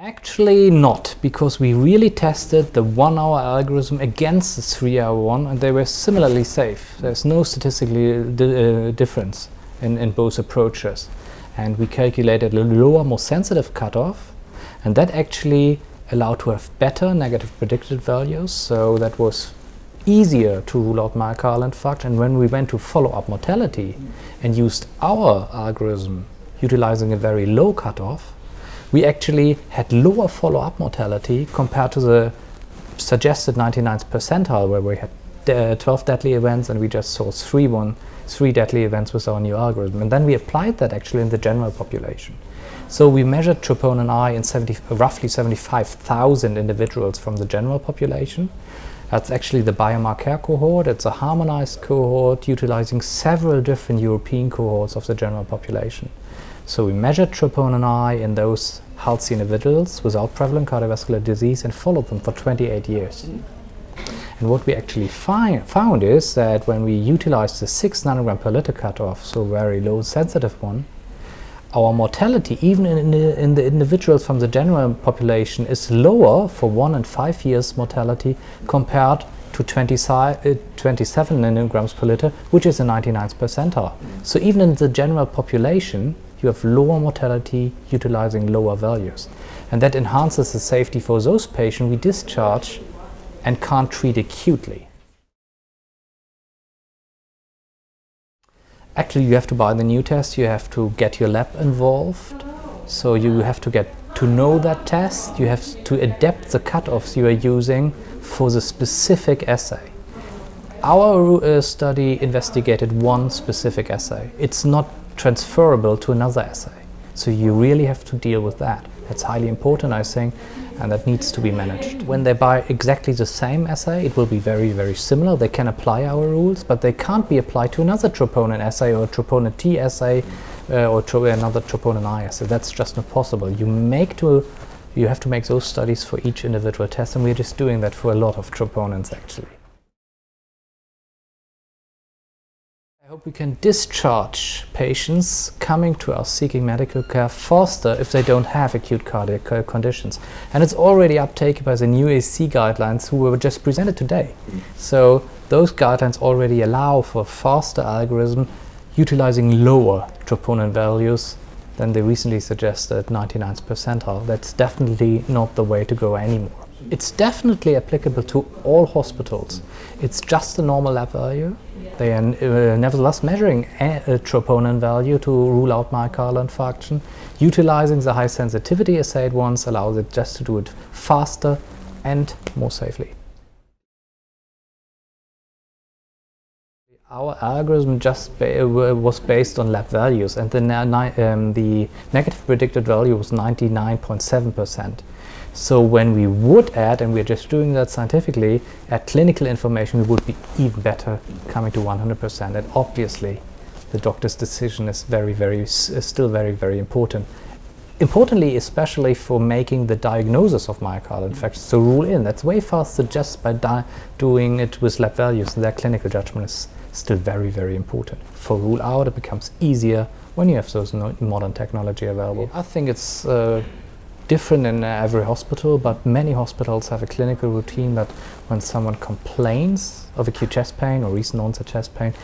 Actually not, because we really tested the 1-hour algorithm against the 3-hour one, and they were similarly safe. There's no statistical difference in both approaches. And we calculated a lower, more sensitive cutoff, and that actually allowed to have better negative predicted values, so that was easier to rule out myocardial infarction. And when we went to follow-up mortality and used our algorithm utilizing a very low cutoff, we actually had lower follow-up mortality compared to the suggested 99th percentile, where we had 12 deadly events and we just saw three deadly events with our new algorithm. And then we applied that actually in the general population. So we measured troponin I in roughly 75,000 individuals from the general population. That's actually the biomarker cohort. It's a harmonized cohort utilizing several different European cohorts of the general population. So we measured troponin I in those healthy individuals without prevalent cardiovascular disease and followed them for 28 years. And what we actually found is that when we utilized the 6 nanogram per liter cutoff, so very low sensitive one, our mortality, even in the individuals from the general population, is lower for 1 and 5 years mortality compared to 27 nanograms per liter, which is the 99th percentile. So even in the general population, you have lower mortality utilizing lower values. And that enhances the safety for those patients we discharge and can't treat acutely. Actually, you have to buy the new test, you have to get your lab involved. So you have to get to know that test, you have to adapt the cutoffs you are using for the specific assay. Our study investigated one specific assay. It's not transferable to another assay. So you really have to deal with that. That's highly important, I think, and that needs to be managed. When they buy exactly the same assay, it will be very, very similar. They can apply our rules, but they can't be applied to another troponin assay or troponin T assay or another troponin I assay. That's just not possible. You have to make those studies for each individual test, and we're just doing that for a lot of troponins actually. I hope we can discharge patients coming to us seeking medical care faster if they don't have acute cardiac conditions. And it's already uptaken by the new AC guidelines who were just presented today. So those guidelines already allow for faster algorithm utilizing lower troponin values than the recently suggested 99th percentile. That's definitely not the way to go anymore. It's definitely applicable to all hospitals. It's just a normal lab value. They are nevertheless measuring a troponin value to rule out myocardial infarction. Utilizing the high sensitivity assayed ones allows it just to do it faster and more safely. Our algorithm just was based on lab values, and the negative predicted value was 99.7%. So when we would add, and we're just doing that scientifically, add clinical information, we would be even better, coming to 100%. And obviously, the doctor's decision is still very, very important. Importantly, especially for making the diagnosis of myocardial infarction. So rule in, that's way faster just by doing it with lab values. Their clinical judgment is still very, very important. For rule out, it becomes easier when you have those modern technology available. I think it's different in every hospital, but many hospitals have a clinical routine that when someone complains of acute chest pain or recent onset chest pain,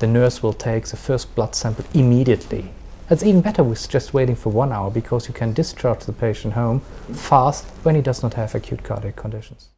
the nurse will take the first blood sample immediately. It's even better with just waiting for 1 hour, because you can discharge the patient home fast when he does not have acute cardiac conditions.